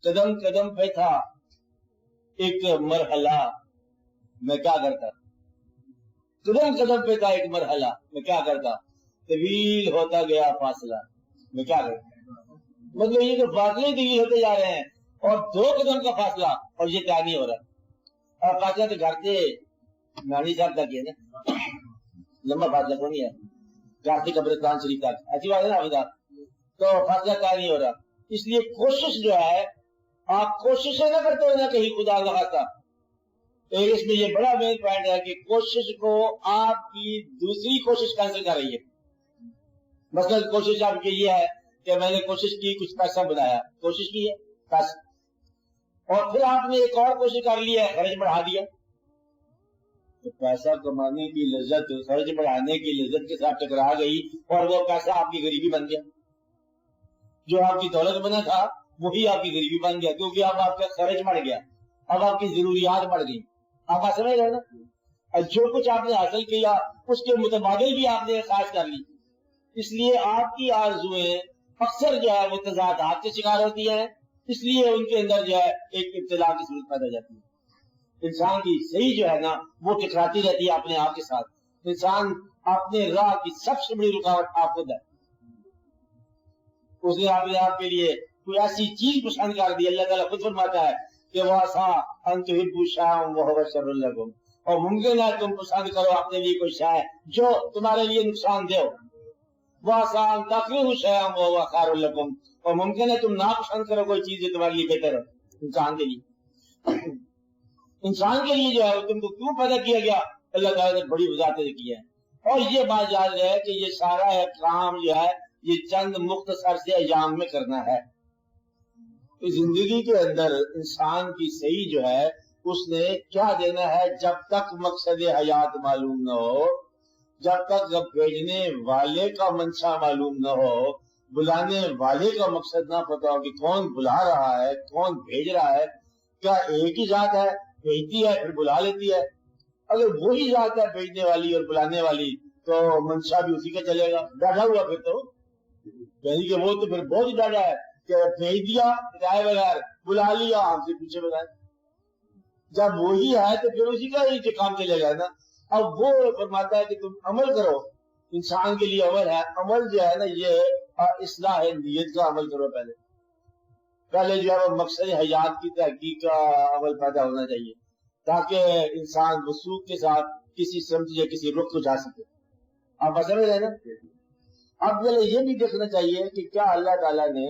قدم قدم پہ تھا ایک مرحلہ، میں کیا کرتا؟ قدم قدم پہ تھا ایک مرحلہ، میں کیا کرتا؟ طویل ہوتا گیا فاصلہ، میں کیا کرتا؟ مطلب یہ کہ فاصلے طویل ہوتے جا رہے ہیں، اور 2 قدم کا فاصلہ اور یہ کیا نہیں ہو رہا؟ اور فاصلہ تو گھر سے نانی صاحب تک ہے نا، لمبا فاصلہ تو نہیں ہے، گھر سے قبرستان شریف تک، ایسی بات ہے نا ابھی تک، تو فاصلہ کیا نہیں ہو رہا؟ اس لیے کوشش جو ہے، آپ کوششیں نہ کرتے ہو نہ کہیں خدا لگاتا۔ ایک اس میں یہ بڑا مین پوائنٹ ہے کہ کوشش کو آپ کی دوسری کوشش کینسل کر رہی ہے۔ مثلا کوشش آپ کی یہ ہے کہ میں نے کوشش کی، کچھ پیسہ بنایا، کوشش کی ہے پیسہ، اور پھر آپ نے ایک اور کوشش کر لی ہے، خرچ بڑھا دیا، تو پیسہ کمانے کی لذت خرچ بڑھانے کی لذت کے ساتھ ٹکرا گئی، اور وہ پیسہ آپ کی غریبی بن گیا۔ جو آپ کی دولت بنا تھا وہی آپ کی غریبی بن گیا، کیونکہ اب آپ کا خرچ بڑھ گیا، اب آپ کی ضروریات بڑھ گئی۔ آپ سمجھ رہے نا؟ جو کچھ آپ نے حاصل کیا اس کے متبادل بھی آپ نے خواہش کر لی، اس لیے آپ کی آرزوئیں اکثر جو ہے وہ تضادات کے شکار ہوتی ہیں، اس لیے ان کے اندر جو ہے ایک ابتلا کی صورت پیدا جاتی ہے۔ انسان کی صحیح جو ہے نا وہ ٹکراتی رہتی ہے اپنے آپ کے ساتھ۔ انسان اپنے راہ کی سب سے بڑی رکاوٹ آپ خود ہے۔ اس نے اپنے آپ کے لیے کوئی ایسی چیز پسند کر دی، اللہ تعالیٰ خود فرماتا ہے کہ وَعَسَىٰ أَن تُحِبُّوا شَيْئًا وَهُوَ شَرٌّ لَكُمْ، اور ممکن ہے تم پسند کرو اپنے لیے کوئی شے جو تمہارے لیے نقصان دہ ہو، وَعَسَىٰ أَن تَكْرَهُوا شَيْئًا وَهُوَ خَيْرٌ لَكُمْ، اور ممکن ہے تم ناپسند کرو کوئی چیز جو تمہارے لیے بہتر ہو۔ انسان کے لیے، انسان کے لیے جو ہے تم کو کیوں پیدا کیا گیا، اللہ تعالیٰ نے بڑی وضاحت کی ہے۔ اور یہ بات یاد ہے کہ یہ سارا کام جو ہے یہ چند مختصر سے ایام میں کرنا ہے۔ زندگی کے اندر انسان کی صحیح جو ہے اس نے کیا دینا ہے، جب تک مقصد حیات معلوم نہ ہو، جب تک بھیجنے والے کا منشا معلوم نہ ہو، بلانے والے کا مقصد نہ پتا ہو کہ کون بلا رہا ہے، کون بھیج رہا ہے، کیا ایک ہی ذات ہے، بھیجتی ہے پھر بلا لیتی ہے؟ اگر وہی ذات ہے بھیجنے والی اور بلانے والی تو منشا بھی اسی کا چلے گا، ڈاٹا ہوا پھر تو، یعنی کہ وہ تو پھر بہت ڈاٹا ہے کہ بھیج دیا بتائے بغیر، بلا لیا ہم سے پیچھے بتائے۔ جب وہی ہے تو پھر اسی کا ہی کام چلے گا نا۔ اب وہ فرماتا ہے کہ تم عمل کرو، انسان کے لیے عمل ہے، عمل جو ہے نا یہ اصلاح نیت کا عمل کرو۔ پہلے جو ہے وہ مقصد حیات کی تحقیق کا عمل پیدا ہونا چاہیے، تاکہ انسان وسوخ کے ساتھ کسی سمت یا کسی رخ کو جا سکے۔ آپ سمجھ رہے نا؟ اب یہ بھی دیکھنا چاہیے کہ کیا اللہ تعالیٰ نے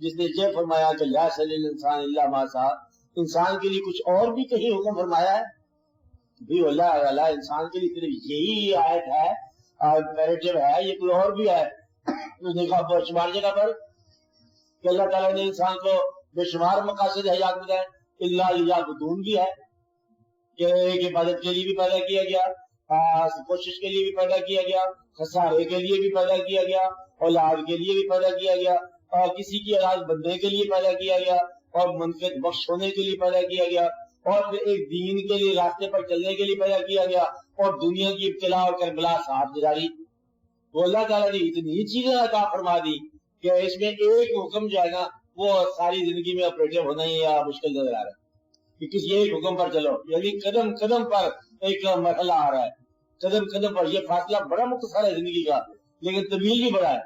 جس نے یہ فرمایا کہ لا يسأل الانسان الا ما سعى، انسان کے لیے کچھ اور بھی کہیں حکم فرمایا ہے؟ بھی اللہ تعالیٰ انسان کے لیے صرف یہی آیت ہے، نیریٹو ہے، یہ کوئی اور بھی ہے؟ اس نے کہا بے شمار جگہ پر کہ اللہ تعالیٰ نے انسان کو بے شمار مقاصد حیات میں اللہ لیعبدون بھی ہے کہ ایک عبادت کے لیے بھی پیدا کیا گیا، کوشش کے لیے بھی پیدا کیا گیا، خسارے کے لیے بھی پیدا کیا گیا، اولاد کے لیے بھی پیدا کیا گیا، اور کسی کی اولاد بننے کے لیے پیدا کیا گیا، اور منفعت بخش ہونے کے لیے پیدا کیا گیا، اور پھر ایک دین کے لیے راستے پر چلنے کے لیے پیدا کیا گیا، اور دنیا کی ابتلا اور کربلا ساتھ گزاری۔ وہ اللہ تعالیٰ نے اتنی چیزیں عطا فرما دی کہ اس میں ایک حکم جو ہے نا وہ ساری زندگی میں آپریٹو ہونا ہی مشکل نظر آ رہا ہے کہ کسی ایک حکم پر چلو، یعنی قدم قدم پر ایک مرحلہ آ رہا ہے، قدم قدم پر۔ یہ فاصلہ بڑا مختصر ہے زندگی کا لیکن طویل بھی بڑا ہے۔